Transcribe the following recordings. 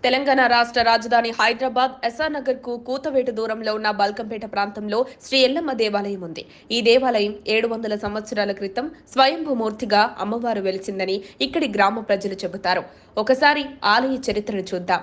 తెలంగాణ రాష్ట్ర రాజధాని హైదరాబాద్ ఎస్ఆర్ నగర్ కు కూతవేటు దూరంలో ఉన్న బల్కంపేట ప్రాంతంలో శ్రీ ఎల్లమ్మ దేవాలయం ఉంది. ఈ దేవాలయం 700 సంవత్సరాల క్రితం స్వయంభూమూర్తిగా అమ్మవారు వెలిసిందని ఇక్కడి గ్రామ ప్రజలు చెబుతారు. ఒకసారి ఆలయ చరిత్రను చూద్దాం.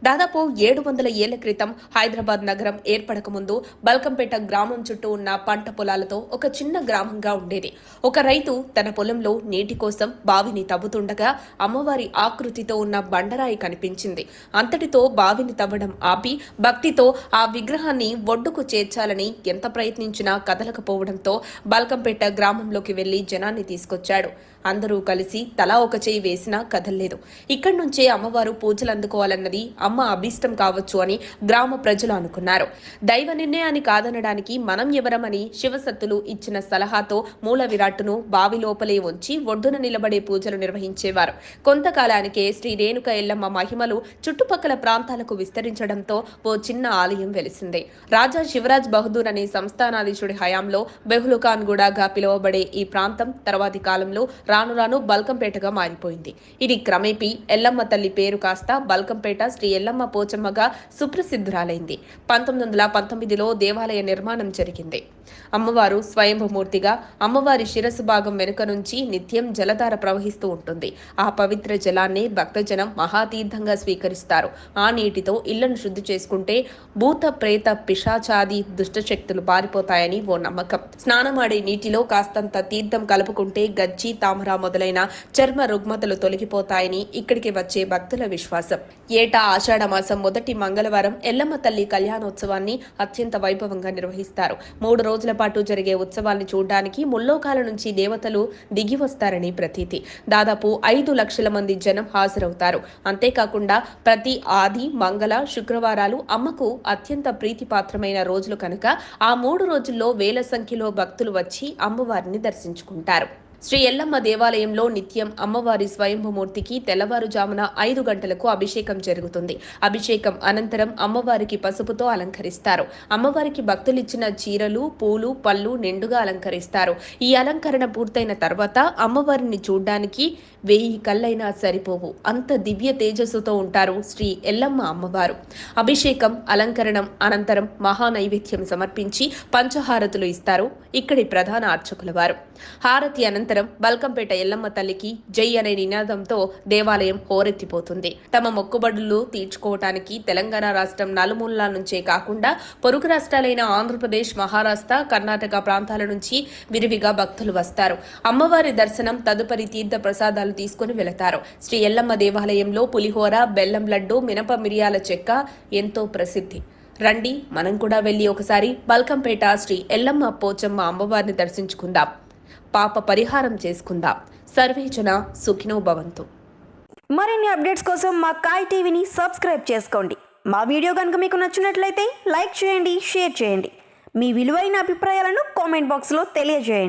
దాదాపు 700 ఏళ్ల క్రితం హైదరాబాద్ నగరం ఏర్పడకముందు బల్కంపేట గ్రామం చుట్టూ ఉన్న పంట పొలాలతో ఒక చిన్న గ్రామంగా ఉండేది. ఒక రైతు తన పొలంలో నీటి కోసం బావిని తవ్వుతుండగా అమ్మవారి ఆకృతితో ఉన్న బండరాయి కనిపించింది. అంతటితో బావిని తవ్వడం ఆపి భక్తితో ఆ విగ్రహాన్ని ఒడ్డుకు చేర్చాలని ఎంత ప్రయత్నించినా కదలకపోవడంతో బల్కంపేట గ్రామంలోకి వెళ్లి జనాన్ని తీసుకొచ్చాడు. అందరూ కలిసి తలా ఒక చేయి వేసినా కదల్లేదు. ఇక్కడి నుంచే అమ్మవారు పూజలు అందుకోవాలన్నది అమ్మ అభీష్టం కావచ్చు అని గ్రామ ప్రజలు అనుకున్నారు. దైవ నిర్ణయాన్ని కాదనడానికి మనం ఎవరమని శివసత్తులు ఇచ్చిన సలహాతో మూల విరాట్టును బావి లోపలే ఉంచి ఒడ్డున నిలబడే పూజలు నిర్వహించేవారు. కొంతకాలానికే శ్రీ రేణుక ఎల్లమ్మ మహిమలు చుట్టుపక్కల ప్రాంతాలకు విస్తరించడంతో ఓ చిన్న ఆలయం వెలిసింది. రాజా శివరాజ్ బహదూర్ అనే సంస్థానాధీశుడి హయాంలో బెహులుఖాన్ గూడాగా పిలువబడే ఈ ప్రాంతం తర్వాతి కాలంలో రాను రాను బల్కంపేటగా మారిపోయింది. ఇది క్రమేపీ ఎల్లమ్మ తల్లి పేరు కాస్త బల్కంపేట శ్రీ ఎల్లమ్మ పోచమ్మగా సుప్రసిద్ధురాలైంది. 1919లో దేవాలయ నిర్మాణం జరిగింది. అమ్మవారు స్వయంభూమూర్తిగా అమ్మవారి శిరస్సు భాగం వెనుక నుంచి నిత్యం జలధార ప్రవహిస్తూ ఉంటుంది. ఆ పవిత్ర జలాన్ని భక్తజనం మహాతీర్థంగా స్వీకరిస్తారు. ఆ నీటితో ఇళ్లను శుద్ధి చేసుకుంటే భూత ప్రేత పిశాచాది దుష్టశక్తులు పారిపోతాయని ఓ నమ్మకం. స్నానమాడే నీటిలో కాస్తంత తీర్థం కలుపుకుంటే గజ్జి తామర మొదలైన చర్మ రుగ్మతలు తొలగిపోతాయని ఇక్కడికి వచ్చే భక్తుల విశ్వాసం. ఏటా ఆషాఢ మాసం మొదటి మంగళవారం ఎల్లమ్మ తల్లి కళ్యాణోత్సవాన్ని అత్యంత వైభవంగా నిర్వహిస్తారు. 3 రోజుల పాటు జరిగే ఉత్సవాన్ని చూడడానికి ముల్లోకాల నుంచి దేవతలు దిగి వస్తారని ప్రతీతి. దాదాపు 5 లక్షల మంది జనం హాజరవుతారు. అంతేకాకుండా ప్రతి ఆది, మంగళ, శుక్రవారాలు అమ్మకు అత్యంత ప్రీతిపాత్రమైన రోజులు కనుక ఆ 3 రోజుల్లో వేల సంఖ్యలో భక్తులు వచ్చి అమ్మవారిని దర్శించుకుంటారు. శ్రీ ఎల్లమ్మ దేవాలయంలో నిత్యం అమ్మవారి స్వయంభూమూర్తికి తెల్లవారుజామున 5 గంటలకు అభిషేకం జరుగుతుంది. అభిషేకం అనంతరం అమ్మవారికి పసుపుతో అలంకరిస్తారు. అమ్మవారికి భక్తులిచ్చిన చీరలు, పూలు, పళ్ళు నిండుగా అలంకరిస్తారు. ఈ అలంకరణ పూర్తయిన తర్వాత అమ్మవారిని చూడ్డానికి 1000 కళ్ళైనా సరిపోవు. అంత దివ్య తేజస్సుతో ఉంటారు శ్రీ ఎల్లమ్మ అమ్మవారు. అభిషేకం, అలంకరణం అనంతరం మహానైవేద్యం సమర్పించి పంచహారతులు ఇస్తారు ఇక్కడి ప్రధాన అర్చకుల వారు. హారతి అనంతరం బల్కంపేట ఎల్లమ్మ తల్లికి జై అనే నినాదంతో దేవాలయం హోరెత్తిపోతుంది. తమ మొక్కుబడులు తీర్చుకోవటానికి తెలంగాణ రాష్ట్రం నలుమూలల నుంచే కాకుండా పొరుగు రాష్ట్రాలైన ఆంధ్రప్రదేశ్, మహారాష్ట్ర, కర్ణాటక ప్రాంతాల నుంచి విరివిగా భక్తులు వస్తారు. అమ్మవారి దర్శనం తదుపరి తీర్థ ప్రసాదాలు తీసుకుని వెళతారు. శ్రీ ఎల్లమ్మ దేవాలయంలో పులిహోర, బెల్లం లడ్డు, మినప మిరియాల చెక్క ఎంతో ప్రసిద్ధి. రండి, మనం కూడా వెళ్లి ఒకసారి బల్కంపేట శ్రీ ఎల్లమ్మ పోచమ్మ అమ్మవారిని దర్శించుకుందాం. పాప పరిహారం చేసుకుందాం. సర్వేజన సుఖినో భవంతు. మరిన్ని అప్డేట్స్ కోసం మా కాయ్ టీవీని సబ్స్క్రైబ్ చేసుకోండి. మా వీడియో కనుక మీకు నచ్చినట్లయితే లైక్ చేయండి, షేర్ చేయండి. మీ విలువైన అభిప్రాయాలను కామెంట్ బాక్స్లో తెలియజేయండి.